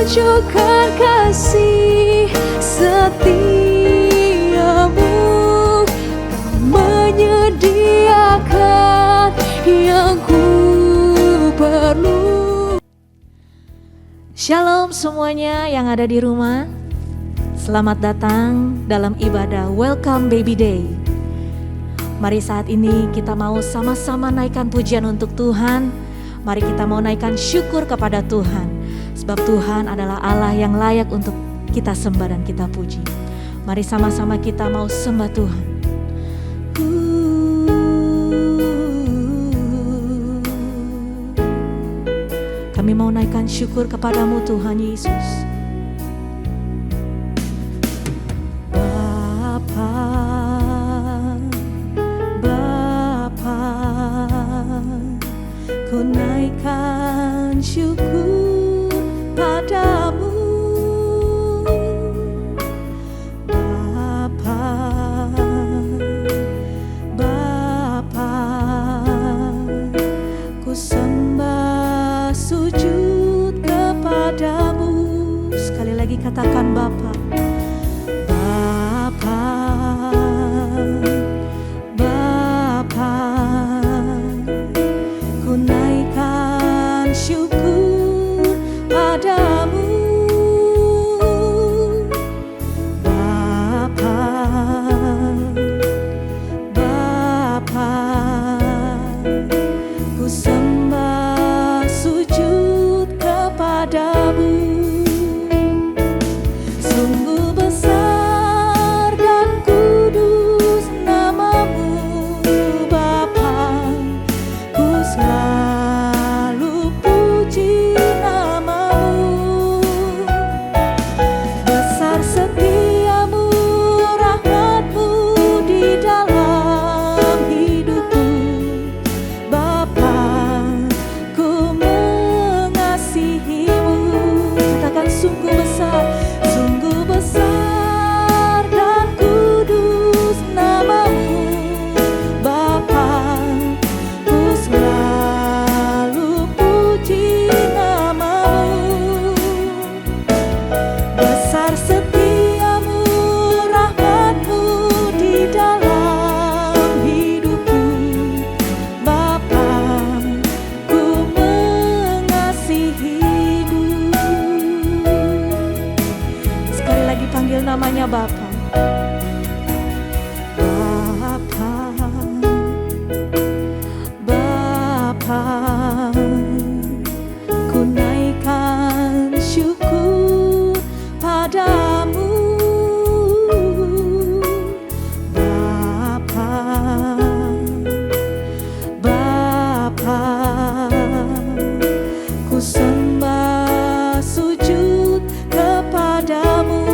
tunjukkan kasih setiamu, menyediakan yang ku perlu. Shalom semuanya yang ada di rumah. Selamat datang dalam ibadah Welcome Baby Day. Mari saat ini kita mau sama-sama naikkan pujian untuk Tuhan. Mari kita mau naikkan syukur kepada Tuhan. Sebab Tuhan adalah Allah yang layak untuk kita sembah dan kita puji. Mari sama-sama kita mau sembah Tuhan. Kami mau naikkan syukur kepadamu Tuhan Yesus. Ku naikkan syukur padamu Bapa, Bapa, ku sembah sujud kepadamu. Sekali lagi katakan Bapa, Bapa, Bapa, ku naikkan syukur padamu Bapa, Bapa, ku sembah sujud kepadamu. Sungguh besar dan kudus namamu Bapa, ku selalu puji namamu. Besar setiamu, rahmatmu di dalam hidupku Bapa, ku mengasihimu. Katakan sungguh besar dan kudus namamu Bapa, ku selalu puji namamu. Besar setiamu, rahmatmu di dalam hidupku Bapa, ku mengasihimu. Sekali lagi panggil namanya Bapa. Bapa, Bapa, ku naikkan syukur padamu Bapa, Bapa, ku sembah sujud kepadamu.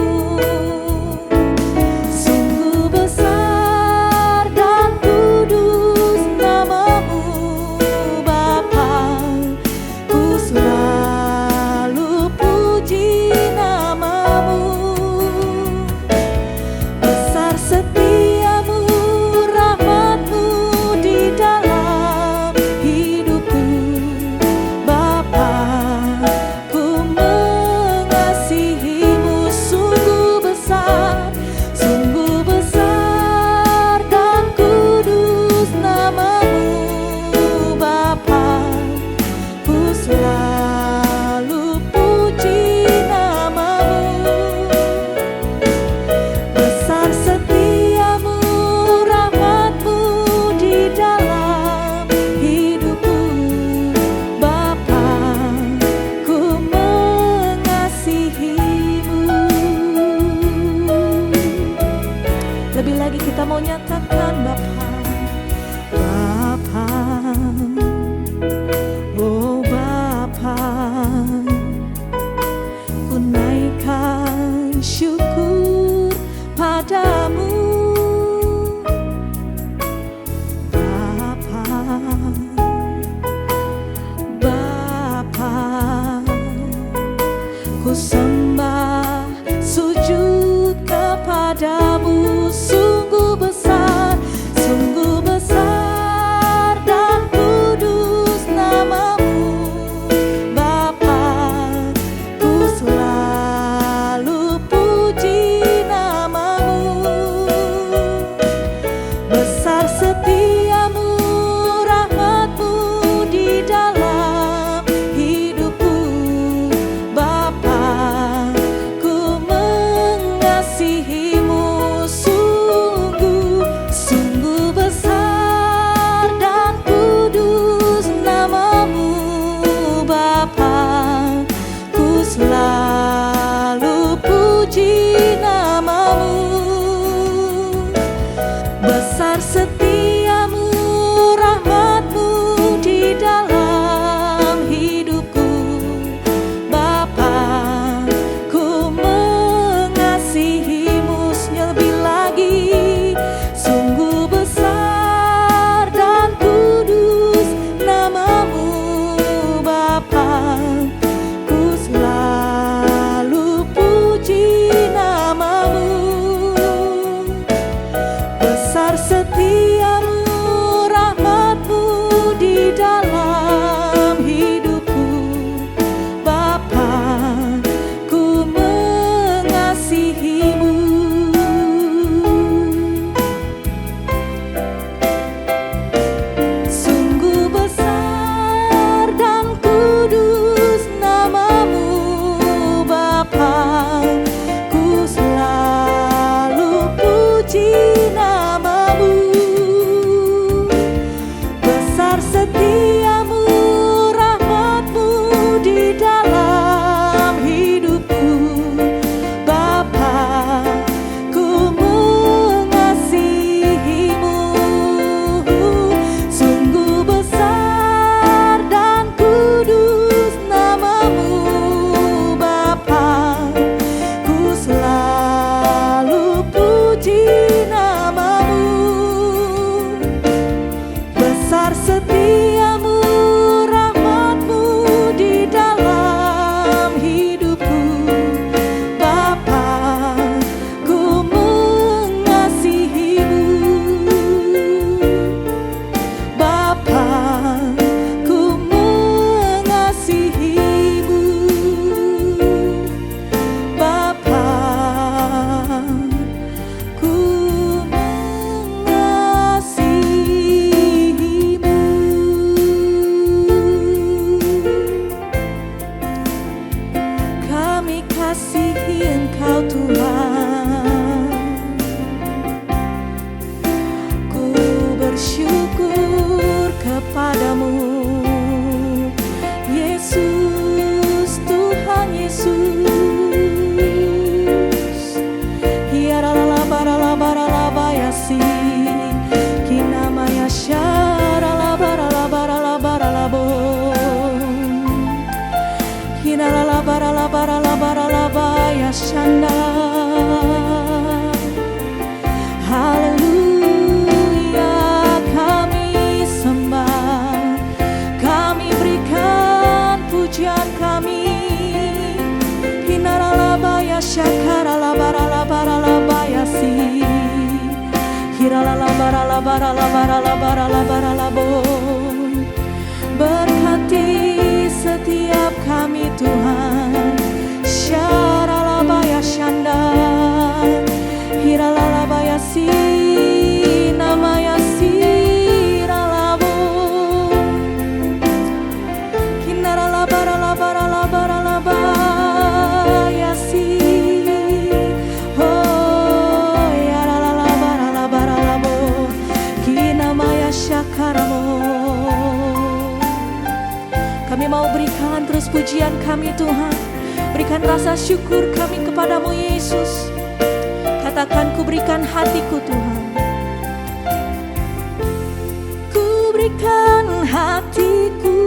Sungguh besar dan kudus namamu Bapa, ku selalu puji namamu. Besar setiamu, rahmatmu di dalam hidupku Bapa, ku mengasihimu. Sungguh besar dan kudus namamu Bapa, ku selalu puji namamu. Besar setiamu, rahmatmu di dalam hidupku Bapa, ku mengasihimu. Lebih lagi kita mau nyatakan Bapa, Bapa, oh Bapa, ku naikkan syukur padamu Bapa, Bapa, ku sembah sujud kepadamu. Sungguh besar dan kudus namamu Bapa, ku selalu mengasihi Engkau Tuhan. Ku bersyukur kepadamu Yesus, Tuhan Yesus. Hiarala barala barala bayasi kinamaya syarala barala barala barala bom. Hinarala barala barala barala bayashanda. Haleluya, kami sembah, kami berikan pujian kami. Hinarala bayasyakara barala barala bayasi. Hirala barala barala barala barala barala bom. Berkati setiap kami Tuhan. Syarala bayasyanda. Hirala bayasi namaya siralabo. Kinarala barala barala barala bayasi. Oh yarala barala barala bo. Kinamaya syakaramo. Kami mau berikan terus pujian kami Tuhan. Berikan rasa syukur kami kepadamu Yesus. Katakan, ku berikan hatiku Tuhan. Ku berikan hatiku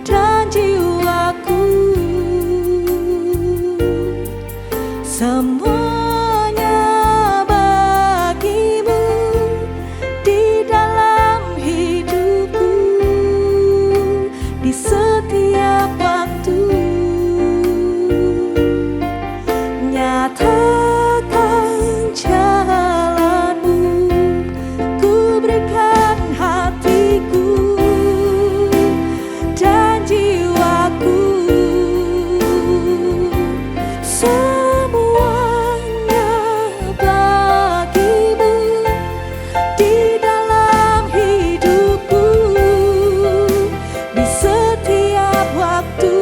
dan jiwaku, semuanya bagimu di dalam hidupku, di setiap waktu. Nyatakan jalanmu, ku berikan hatiku dan jiwaku, semuanya bagimu di dalam hidupku, di setiap waktu.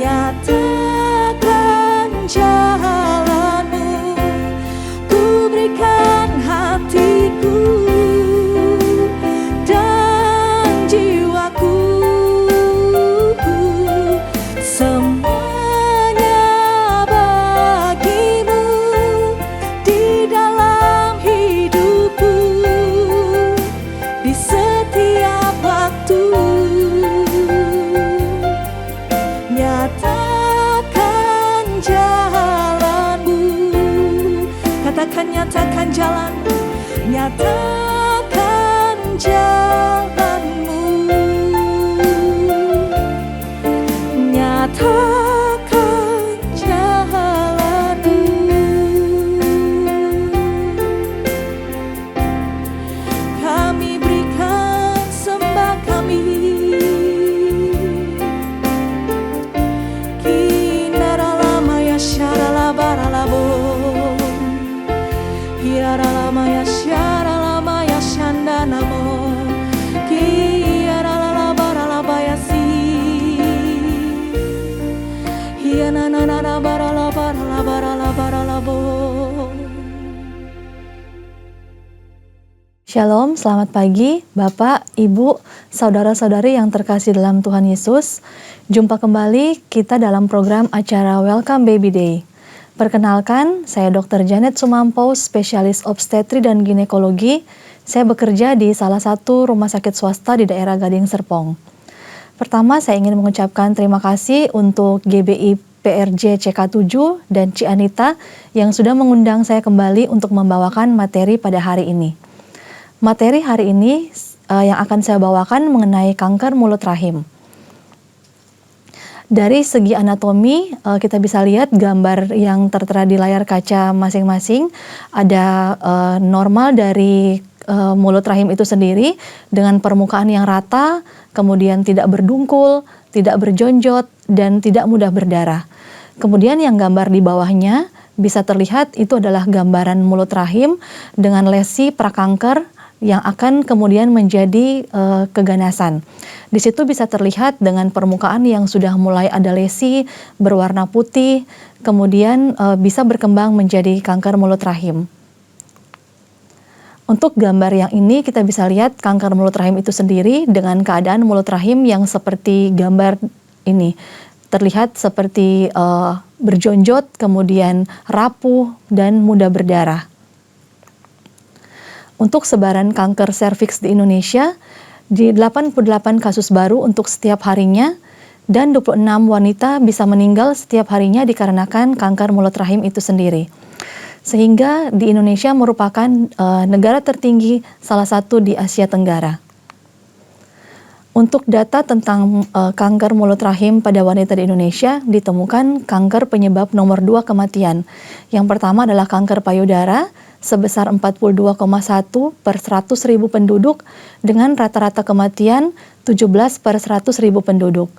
Nyatakan jalanmu, ku berikan hatiku dan jiwaku, semuanya bagimu di dalam hidupku, di setiap waktu. Nyatakan jalanmu, katakan nyatakan jalanmu, nyatakan jalanmu, nyatakan jalanmu. Kami berikan sembah kami. Hiaralamaya syaralamaya shandanamo. Kiaralala baralabayasi. Hiananana barala barala barala baralabo. Shalom, selamat pagi Bapak, Ibu, saudara-saudari yang terkasih dalam Tuhan Yesus. Jumpa kembali kita dalam program acara Welcome Baby Day. Perkenalkan, saya Dr. Janet Sumampo, spesialis obstetri dan ginekologi. Saya bekerja di salah satu rumah sakit swasta di daerah Gading Serpong. Pertama, saya ingin mengucapkan terima kasih untuk GBI PRJ CK7 dan Ci Anita yang sudah mengundang saya kembali untuk membawakan materi pada hari ini. Materi hari ini yang akan saya bawakan mengenai kanker mulut rahim. Dari segi anatomi, kita bisa lihat gambar yang tertera di layar kaca masing-masing. Ada normal dari mulut rahim itu sendiri dengan permukaan yang rata, kemudian tidak berdungkul, tidak berjonjot, dan tidak mudah berdarah. Kemudian yang gambar di bawahnya bisa terlihat itu adalah gambaran mulut rahim dengan lesi prakanker yang akan kemudian menjadi keganasan. Di situ bisa terlihat dengan permukaan yang sudah mulai ada lesi, berwarna putih, kemudian bisa berkembang menjadi kanker mulut rahim. Untuk gambar yang ini kita bisa lihat kanker mulut rahim itu sendiri dengan keadaan mulut rahim yang seperti gambar ini. Terlihat seperti berjonjot, kemudian rapuh dan mudah berdarah. Untuk sebaran kanker serviks di Indonesia, di 88 kasus baru untuk setiap harinya, dan 26 wanita bisa meninggal setiap harinya dikarenakan kanker mulut rahim itu sendiri. Sehingga di Indonesia merupakan negara tertinggi salah satu di Asia Tenggara. Untuk data tentang kanker mulut rahim pada wanita di Indonesia, ditemukan kanker penyebab nomor 2 kematian. Yang pertama adalah kanker payudara sebesar 42,1 per 100.000 penduduk dengan rata-rata kematian 17 per 100.000 penduduk.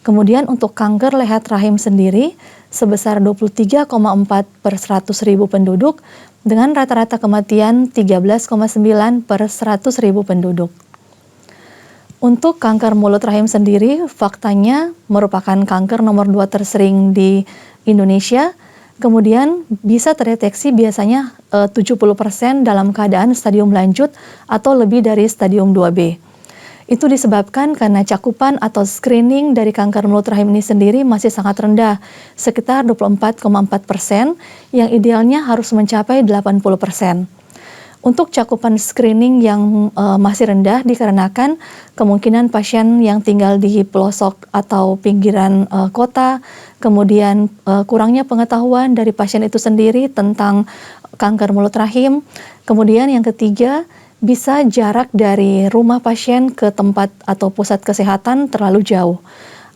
Kemudian untuk kanker leher rahim sendiri sebesar 23,4 per 100.000 penduduk dengan rata-rata kematian 13,9 per 100.000 penduduk. Untuk kanker mulut rahim sendiri, faktanya merupakan kanker nomor 2 tersering di Indonesia. Kemudian bisa terdeteksi biasanya 70% dalam keadaan stadium lanjut atau lebih dari stadium 2B. Itu disebabkan karena cakupan atau screening dari kanker mulut rahim ini sendiri masih sangat rendah, sekitar 24,4%, yang idealnya harus mencapai 80%. Untuk cakupan screening yang masih rendah dikarenakan kemungkinan pasien yang tinggal di pelosok atau pinggiran kota, kemudian kurangnya pengetahuan dari pasien itu sendiri tentang kanker mulut rahim. Kemudian yang ketiga, bisa jarak dari rumah pasien ke tempat atau pusat kesehatan terlalu jauh.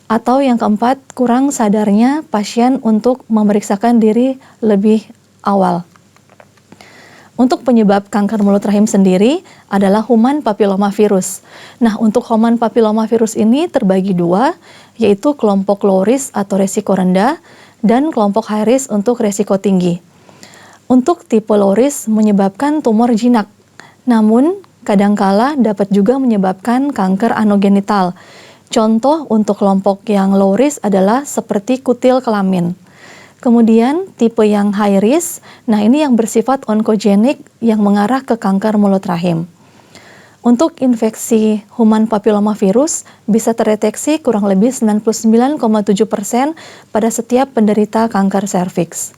Atau yang keempat, kurang sadarnya pasien untuk memeriksakan diri lebih awal. Untuk penyebab kanker mulut rahim sendiri adalah human papillomavirus. Nah, untuk human papillomavirus ini terbagi dua, yaitu kelompok low risk atau resiko rendah dan kelompok high risk untuk resiko tinggi. Untuk tipe low risk menyebabkan tumor jinak, namun kadangkala dapat juga menyebabkan kanker anogenital. Contoh untuk kelompok yang low risk adalah seperti kutil kelamin. Kemudian tipe yang high risk, nah ini yang bersifat onkogenik yang mengarah ke kanker mulut rahim. Untuk infeksi human papillomavirus bisa terdeteksi kurang lebih 99,7% pada setiap penderita kanker serviks.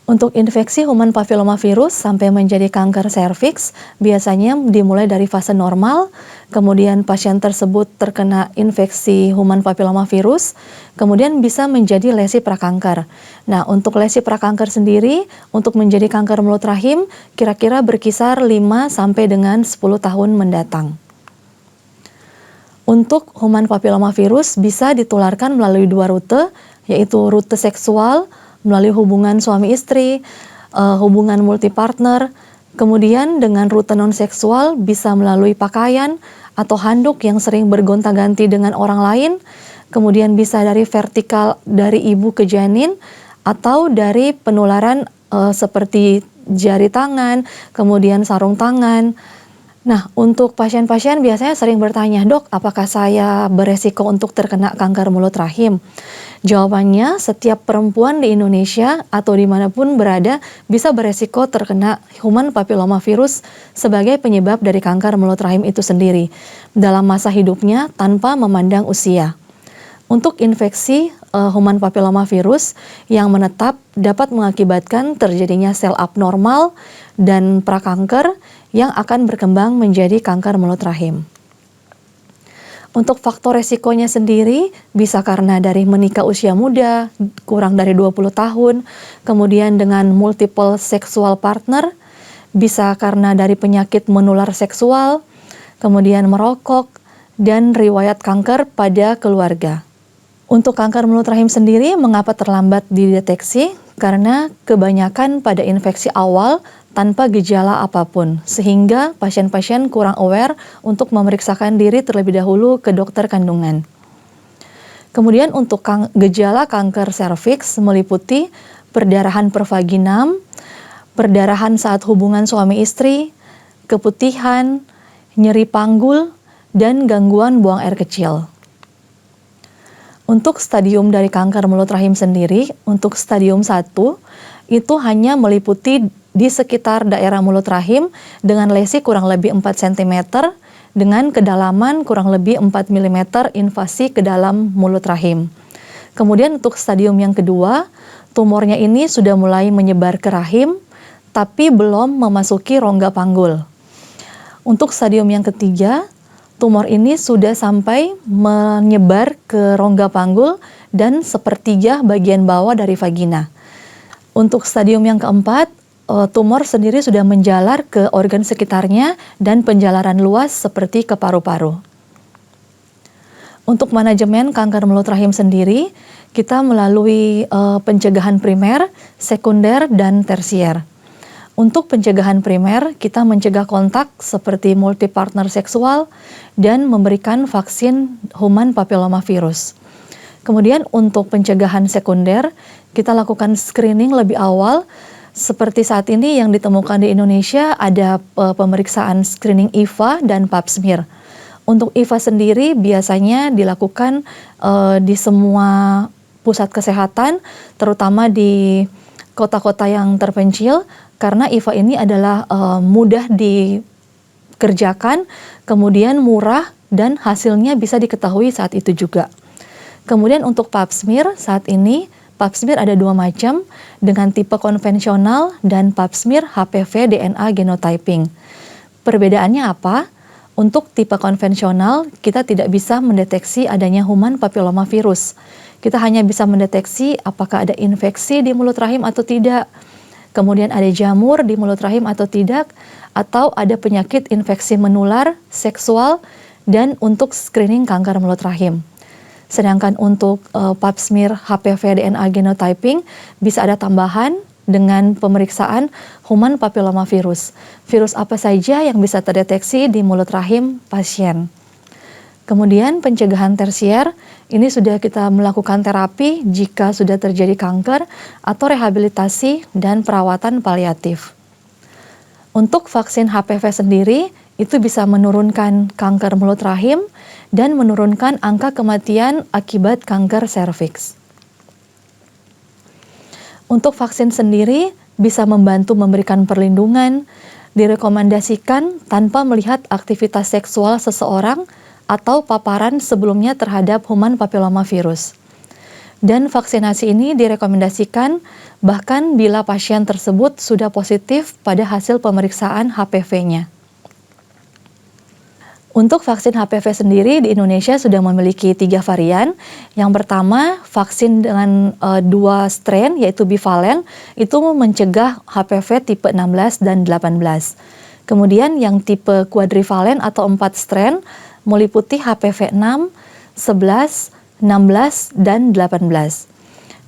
Untuk infeksi human papillomavirus sampai menjadi kanker serviks biasanya dimulai dari fase normal, kemudian pasien tersebut terkena infeksi human papillomavirus, kemudian bisa menjadi lesi prakanker. Nah, untuk lesi prakanker sendiri, untuk menjadi kanker mulut rahim, kira-kira berkisar 5 sampai dengan 10 tahun mendatang. Untuk human papillomavirus bisa ditularkan melalui 2 rute, yaitu rute seksual, melalui hubungan suami istri, hubungan multipartner, kemudian dengan rute non-seksual bisa melalui pakaian atau handuk yang sering bergonta-ganti dengan orang lain, kemudian bisa dari vertikal dari ibu ke janin, atau dari penularan seperti jari tangan, kemudian sarung tangan. Nah, untuk pasien-pasien biasanya sering bertanya, "Dok, apakah saya beresiko untuk terkena kanker mulut rahim?" Jawabannya, setiap perempuan di Indonesia atau dimanapun berada bisa beresiko terkena human papillomavirus sebagai penyebab dari kanker mulut rahim itu sendiri dalam masa hidupnya tanpa memandang usia. Untuk infeksi human papillomavirus yang menetap dapat mengakibatkan terjadinya sel abnormal dan prakanker yang akan berkembang menjadi kanker mulut rahim. Untuk faktor resikonya sendiri bisa karena dari menikah usia muda, kurang dari 20 tahun, kemudian dengan multiple sexual partner, bisa karena dari penyakit menular seksual, kemudian merokok, dan riwayat kanker pada keluarga. Untuk kanker mulut rahim sendiri, mengapa terlambat dideteksi? Karena kebanyakan pada infeksi awal tanpa gejala apapun, sehingga pasien-pasien kurang aware untuk memeriksakan diri terlebih dahulu ke dokter kandungan. Kemudian untuk gejala kanker serviks meliputi perdarahan per vaginam, perdarahan saat hubungan suami istri, keputihan, nyeri panggul, dan gangguan buang air kecil. Untuk stadium dari kanker mulut rahim sendiri, untuk stadium 1, itu hanya meliputi di sekitar daerah mulut rahim dengan lesi kurang lebih 4 cm dengan kedalaman kurang lebih 4 mm invasi ke dalam mulut rahim. Kemudian untuk stadium yang kedua, tumornya ini sudah mulai menyebar ke rahim, tapi belum memasuki rongga panggul. Untuk stadium yang ketiga, tumor ini sudah sampai menyebar ke rongga panggul dan sepertiga bagian bawah dari vagina. Untuk stadium yang keempat, tumor sendiri sudah menjalar ke organ sekitarnya dan penjalaran luas seperti ke paru-paru. Untuk manajemen kanker mulut rahim sendiri, kita melalui pencegahan primer, sekunder, dan tersier. Untuk pencegahan primer, kita mencegah kontak seperti multipartner seksual dan memberikan vaksin human papillomavirus. Kemudian untuk pencegahan sekunder, kita lakukan screening lebih awal. Seperti saat ini yang ditemukan di Indonesia ada pemeriksaan screening IVA dan pap smear. Untuk IVA sendiri biasanya dilakukan di semua pusat kesehatan, terutama di kota-kota yang terpencil, karena IVA ini adalah mudah dikerjakan, kemudian murah, dan hasilnya bisa diketahui saat itu juga. Kemudian untuk pap smear, saat ini pap smear ada 2 macam, dengan tipe konvensional dan pap smear HPV DNA genotyping. Perbedaannya apa? Untuk tipe konvensional, kita tidak bisa mendeteksi adanya human papillomavirus. Kita hanya bisa mendeteksi apakah ada infeksi di mulut rahim atau tidak, kemudian ada jamur di mulut rahim atau tidak, atau ada penyakit infeksi menular, seksual, dan untuk screening kanker mulut rahim. Sedangkan untuk pap smear HPV DNA genotyping bisa ada tambahan dengan pemeriksaan human papillomavirus. Virus apa saja yang bisa terdeteksi di mulut rahim pasien. Kemudian pencegahan tersier, ini sudah kita melakukan terapi jika sudah terjadi kanker atau rehabilitasi dan perawatan paliatif. Untuk vaksin HPV sendiri, itu bisa menurunkan kanker mulut rahim dan menurunkan angka kematian akibat kanker serviks. Untuk vaksin sendiri bisa membantu memberikan perlindungan, direkomendasikan tanpa melihat aktivitas seksual seseorang atau paparan sebelumnya terhadap human papillomavirus. Dan vaksinasi ini direkomendasikan bahkan bila pasien tersebut sudah positif pada hasil pemeriksaan HPV-nya. Untuk vaksin HPV sendiri di Indonesia sudah memiliki 3 varian. Yang pertama, vaksin dengan 2 strain yaitu bivalen, itu mencegah HPV tipe 16 dan 18. Kemudian yang tipe quadrivalen atau 4 strain meliputi HPV 6, 11, 16, dan 18.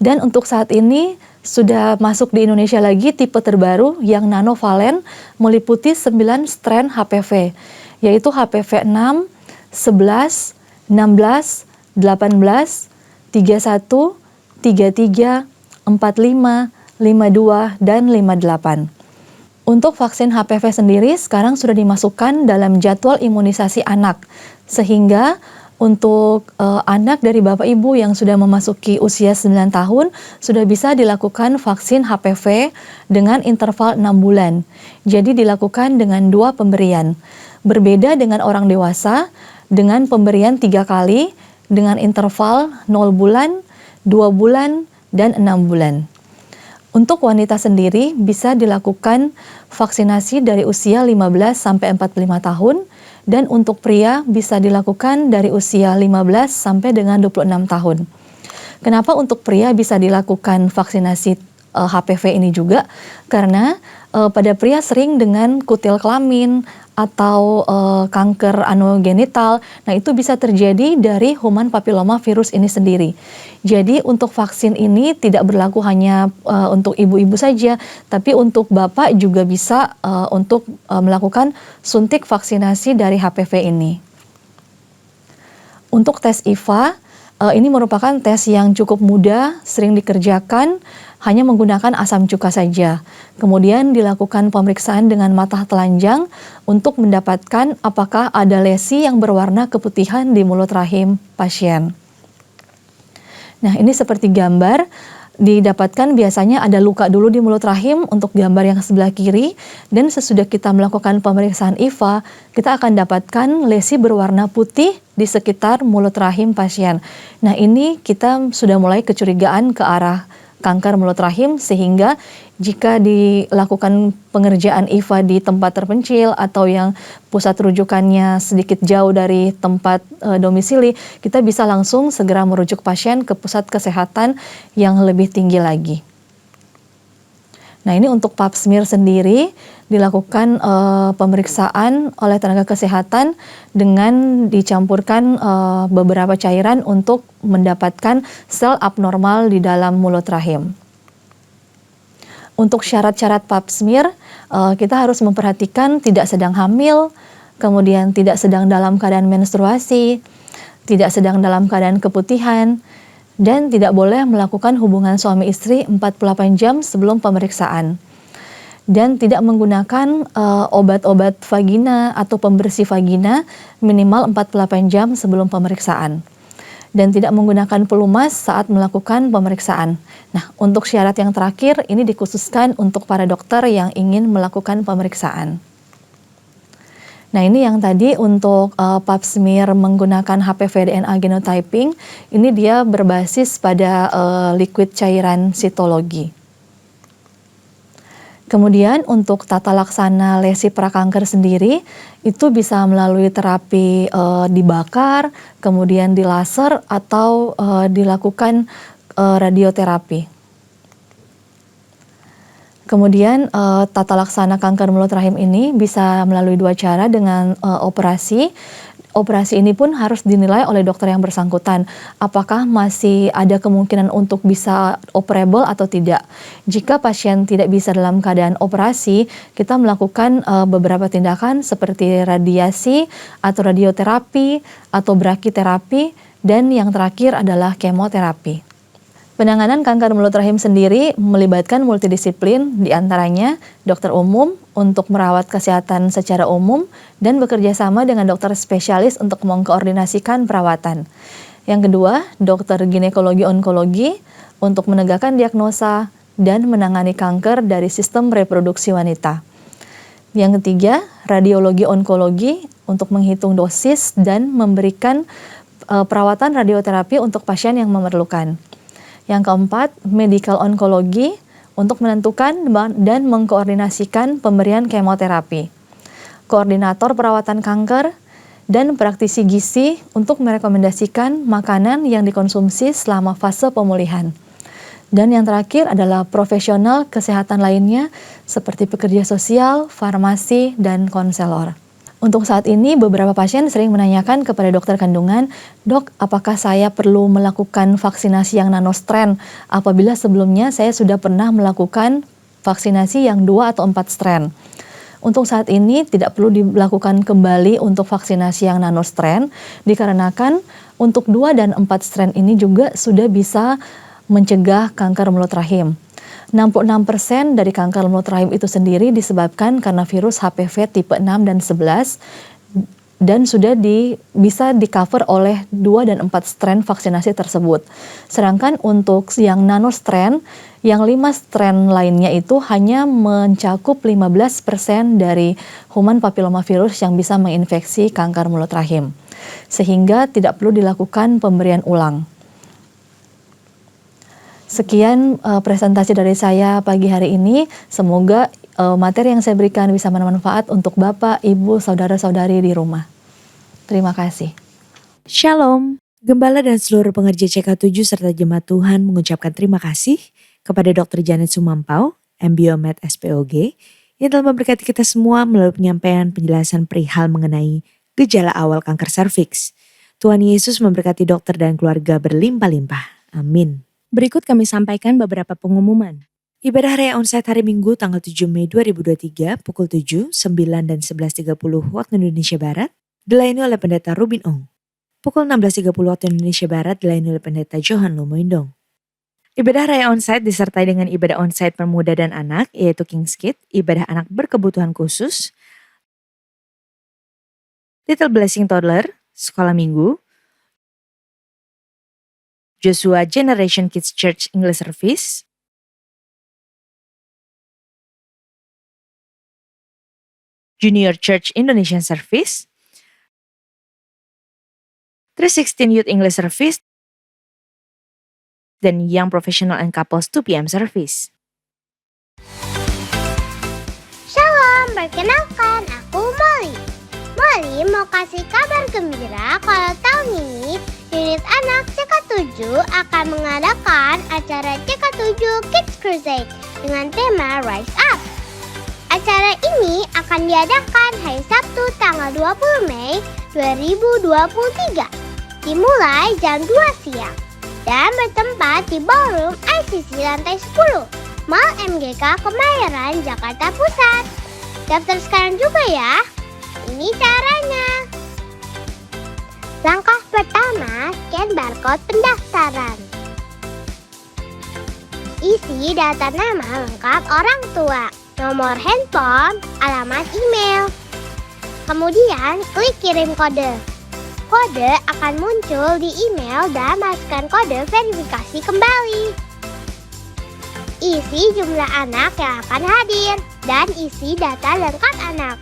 Dan untuk saat ini sudah masuk di Indonesia lagi tipe terbaru yang nanovalen meliputi 9 strain HPV, yaitu HPV 6, 11, 16, 18, 31, 33, 45, 52, dan 58. Untuk vaksin HPV sendiri sekarang sudah dimasukkan dalam jadwal imunisasi anak, sehingga untuk anak dari Bapak Ibu yang sudah memasuki usia 9 tahun sudah bisa dilakukan vaksin HPV dengan interval 6 bulan. Jadi dilakukan dengan 2 pemberian. Berbeda dengan orang dewasa dengan pemberian 3 kali dengan interval 0 bulan, 2 bulan, dan 6 bulan. Untuk wanita sendiri bisa dilakukan vaksinasi dari usia 15 sampai 45 tahun. Dan untuk pria bisa dilakukan dari usia 15 sampai dengan 26 tahun. Kenapa untuk pria bisa dilakukan vaksinasi HPV ini juga? Karena pada pria sering dengan kutil kelamin atau kanker anogenital, nah itu bisa terjadi dari human papillomavirus ini sendiri. Jadi untuk vaksin ini tidak berlaku hanya untuk ibu-ibu saja, tapi untuk bapak juga bisa untuk melakukan suntik vaksinasi dari HPV ini. Untuk tes IVA, Ini merupakan tes yang cukup mudah, sering dikerjakan, hanya menggunakan asam cuka saja. Kemudian dilakukan pemeriksaan dengan mata telanjang untuk mendapatkan apakah ada lesi yang berwarna keputihan di mulut rahim pasien. Nah, ini seperti gambar, didapatkan biasanya ada luka dulu di mulut rahim untuk gambar yang sebelah kiri, dan sesudah kita melakukan pemeriksaan IVA, kita akan dapatkan lesi berwarna putih di sekitar mulut rahim pasien. Nah, ini kita sudah mulai kecurigaan ke arah kanker mulut rahim, sehingga jika dilakukan pengerjaan IVA di tempat terpencil atau yang pusat rujukannya sedikit jauh dari tempat domisili, kita bisa langsung segera merujuk pasien ke pusat kesehatan yang lebih tinggi lagi. Nah, ini untuk pap smear sendiri dilakukan pemeriksaan oleh tenaga kesehatan dengan dicampurkan beberapa cairan untuk mendapatkan sel abnormal di dalam mulut rahim. Untuk syarat-syarat pap smear, kita harus memperhatikan tidak sedang hamil, kemudian tidak sedang dalam keadaan menstruasi, tidak sedang dalam keadaan keputihan, dan tidak boleh melakukan hubungan suami istri 48 jam sebelum pemeriksaan. Dan tidak menggunakan obat-obat vagina atau pembersih vagina minimal 48 jam sebelum pemeriksaan. Dan tidak menggunakan pelumas saat melakukan pemeriksaan. Nah, untuk syarat yang terakhir ini dikhususkan untuk para dokter yang ingin melakukan pemeriksaan. Nah, ini yang tadi untuk pap smear menggunakan HPV DNA genotyping, ini dia berbasis pada liquid cairan sitologi. Kemudian untuk tata laksana lesi prakanker sendiri, itu bisa melalui terapi dibakar, kemudian di laser atau dilakukan radioterapi. Kemudian tata laksana kanker mulut rahim ini bisa melalui dua cara dengan operasi. Operasi ini pun harus dinilai oleh dokter yang bersangkutan. Apakah masih ada kemungkinan untuk bisa operable atau tidak. Jika pasien tidak bisa dalam keadaan operasi, kita melakukan beberapa tindakan seperti radiasi atau radioterapi atau brachyterapi, dan yang terakhir adalah kemoterapi. Penanganan kanker mulut rahim sendiri melibatkan multidisiplin, diantaranya dokter umum untuk merawat kesehatan secara umum dan bekerja sama dengan dokter spesialis untuk mengkoordinasikan perawatan. Yang kedua, dokter ginekologi onkologi untuk menegakkan diagnosa dan menangani kanker dari sistem reproduksi wanita. Yang ketiga, radiologi onkologi untuk menghitung dosis dan memberikan perawatan radioterapi untuk pasien yang memerlukan. Yang keempat, medical onkologi untuk menentukan dan mengkoordinasikan pemberian kemoterapi. Koordinator perawatan kanker dan praktisi gizi untuk merekomendasikan makanan yang dikonsumsi selama fase pemulihan. Dan yang terakhir adalah profesional kesehatan lainnya seperti pekerja sosial, farmasi, dan konselor. Untuk saat ini, beberapa pasien sering menanyakan kepada dokter kandungan, "Dok, apakah saya perlu melakukan vaksinasi yang nanostrand apabila sebelumnya saya sudah pernah melakukan vaksinasi yang 2 atau 4 strand?" Untuk saat ini tidak perlu dilakukan kembali untuk vaksinasi yang nanostrand, dikarenakan untuk 2 dan 4 strand ini juga sudah bisa mencegah kanker mulut rahim. 66% dari kanker mulut rahim itu sendiri disebabkan karena virus HPV tipe 6 dan 11 dan sudah bisa di-cover oleh 2 dan 4 strand vaksinasi tersebut. Sedangkan untuk yang nanostrand, yang 5 strand lainnya itu hanya mencakup 15% dari human papillomavirus yang bisa menginfeksi kanker mulut rahim. Sehingga tidak perlu dilakukan pemberian ulang. Sekian presentasi dari saya pagi hari ini. Semoga materi yang saya berikan bisa bermanfaat untuk Bapak, Ibu, Saudara-saudari di rumah. Terima kasih. Shalom, Gembala dan seluruh pengerja CK7 serta jemaat Tuhan mengucapkan terima kasih kepada Dr. Janet Sumampau, MBiomed SPOG, yang telah memberkati kita semua melalui penyampaian penjelasan perihal mengenai gejala awal kanker serviks. Tuhan Yesus memberkati dokter dan keluarga berlimpah-limpah. Amin. Berikut kami sampaikan beberapa pengumuman. Ibadah Raya Onsite hari Minggu tanggal 7 Mei 2023 pukul 7, 9, dan 11.30 waktu Indonesia Barat dilayani oleh Pendeta Rubin Ong. pukul 16.30 waktu Indonesia Barat dilayani oleh Pendeta Johan Lumoindong. Ibadah Raya Onsite disertai dengan ibadah onsite pemuda dan anak, yaitu King's Kid, ibadah anak berkebutuhan khusus, Little Blessing Toddler, sekolah minggu, Joshua Generation Kids Church English Service, Junior Church Indonesian Service, 316 Youth English Service, dan Young Professional and Couples 2 PM Service. Shalom, perkenalkan aku Molly. Molly mau kasih kabar gembira kalau tahun ini unit anak CK7 akan mengadakan acara CK7 Kids Crusade dengan tema Rise Up. Acara ini akan diadakan hari Sabtu tanggal 20 Mei 2023 dimulai jam 2 siang dan bertempat di Ballroom ICC lantai 10 Mall MGK Kemayoran, Jakarta Pusat. Daftar sekarang juga ya. Ini caranya. Langkah pertama, scan barcode pendaftaran. Isi data nama lengkap orang tua, nomor handphone, alamat email. Kemudian klik kirim kode. Kode akan muncul di email dan masukkan kode verifikasi kembali. Isi jumlah anak yang akan hadir dan isi data lengkap anak.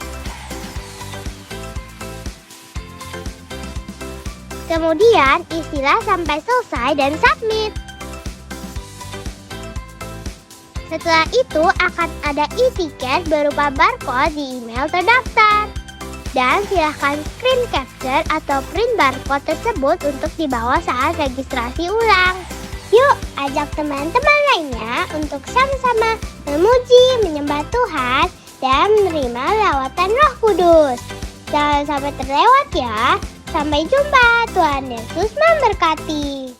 Kemudian isilah sampai selesai dan submit. Setelah itu akan ada e-tiket berupa barcode di email terdaftar. Dan silahkan screen capture atau print barcode tersebut untuk dibawa saat registrasi ulang. Yuk, ajak teman-teman lainnya untuk sama-sama memuji, menyembah Tuhan, dan menerima lawatan Roh Kudus. Jangan sampai terlewat ya. Sampai jumpa, Tuhan Yesus memberkati.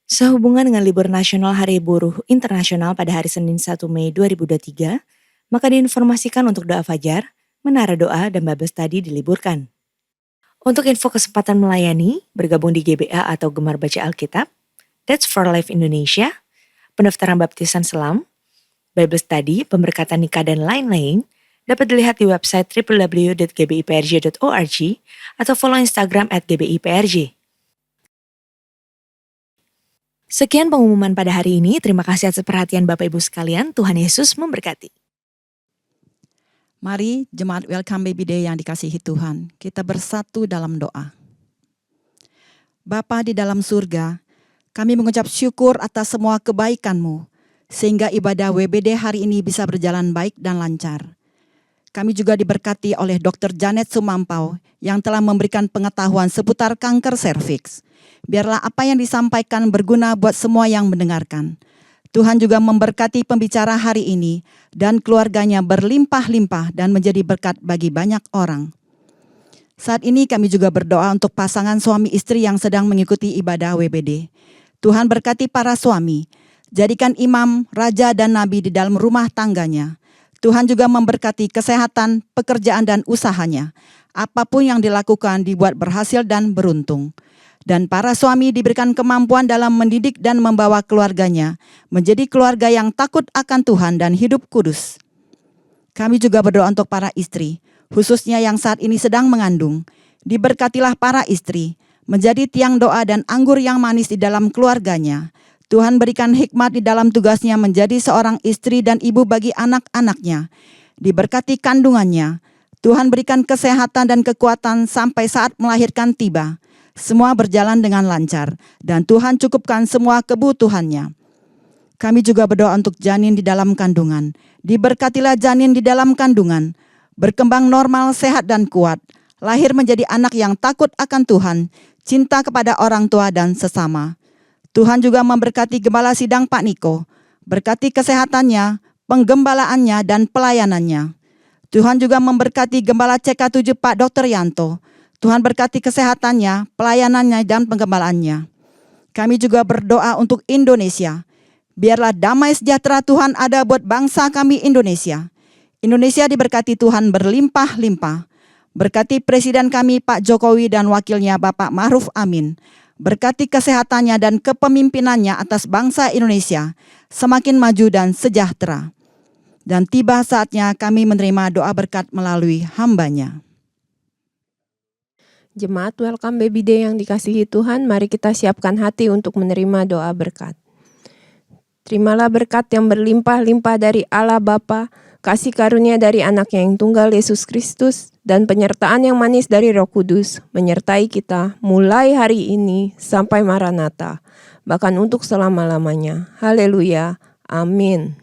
Sehubungan dengan libur nasional Hari Buruh Internasional pada hari Senin 1 Mei 2023, maka diinformasikan untuk doa fajar, menara doa, dan Bible study diliburkan. Untuk info kesempatan melayani, bergabung di GBA atau Gemar Baca Alkitab, That's for Life Indonesia, pendaftaran baptisan selam, Bible study, pemberkatan nikah, dan lain-lain, dapat dilihat di website www.gbiprj.org atau follow Instagram @gbiprj. Sekian pengumuman pada hari ini. Terima kasih atas perhatian Bapak Ibu sekalian. Tuhan Yesus memberkati. Mari jemaat Welcome Baby Day yang dikasihi Tuhan, kita bersatu dalam doa. Bapa di dalam surga, kami mengucap syukur atas semua kebaikan-Mu, sehingga ibadah WBD hari ini bisa berjalan baik dan lancar. Kami juga diberkati oleh Dr. Janet Sumampau yang telah memberikan pengetahuan seputar kanker serviks. Biarlah apa yang disampaikan berguna buat semua yang mendengarkan. Tuhan juga memberkati pembicara hari ini dan keluarganya berlimpah-limpah dan menjadi berkat bagi banyak orang. Saat ini kami juga berdoa untuk pasangan suami istri yang sedang mengikuti ibadah WBD. Tuhan berkati para suami, jadikan imam, raja, dan nabi di dalam rumah tangganya. Tuhan juga memberkati kesehatan, pekerjaan, dan usahanya. Apapun yang dilakukan dibuat berhasil dan beruntung. Dan para suami diberikan kemampuan dalam mendidik dan membawa keluarganya menjadi keluarga yang takut akan Tuhan dan hidup kudus. Kami juga berdoa untuk para istri, khususnya yang saat ini sedang mengandung. Diberkatilah para istri, menjadi tiang doa dan anggur yang manis di dalam keluarganya. Tuhan berikan hikmat di dalam tugasnya menjadi seorang istri dan ibu bagi anak-anaknya. Diberkati kandungannya. Tuhan berikan kesehatan dan kekuatan sampai saat melahirkan tiba. Semua berjalan dengan lancar dan Tuhan cukupkan semua kebutuhannya. Kami juga berdoa untuk janin di dalam kandungan. Diberkatilah janin di dalam kandungan. Berkembang normal, sehat dan kuat. Lahir menjadi anak yang takut akan Tuhan, cinta kepada orang tua dan sesama. Tuhan juga memberkati Gembala Sidang Pak Niko, berkati kesehatannya, penggembalaannya, dan pelayanannya. Tuhan juga memberkati Gembala CK7 Pak Dr. Yanto. Tuhan berkati kesehatannya, pelayanannya, dan penggembalaannya. Kami juga berdoa untuk Indonesia. Biarlah damai sejahtera Tuhan ada buat bangsa kami Indonesia. Indonesia diberkati Tuhan berlimpah-limpah. Berkati Presiden kami Pak Jokowi dan wakilnya Bapak Ma'ruf Amin. Berkati kesehatannya dan kepemimpinannya atas bangsa Indonesia semakin maju dan sejahtera. Dan tiba saatnya kami menerima doa berkat melalui hamba-Nya. Jemaat Welcome Baby Day yang dikasihi Tuhan, mari kita siapkan hati untuk menerima doa berkat. Terimalah berkat yang berlimpah-limpah dari Allah Bapa, kasih karunia dari Anaknya yang tunggal Yesus Kristus, dan penyertaan yang manis dari Roh Kudus menyertai kita mulai hari ini sampai Maranatha, bahkan untuk selama-lamanya. Haleluya. Amin.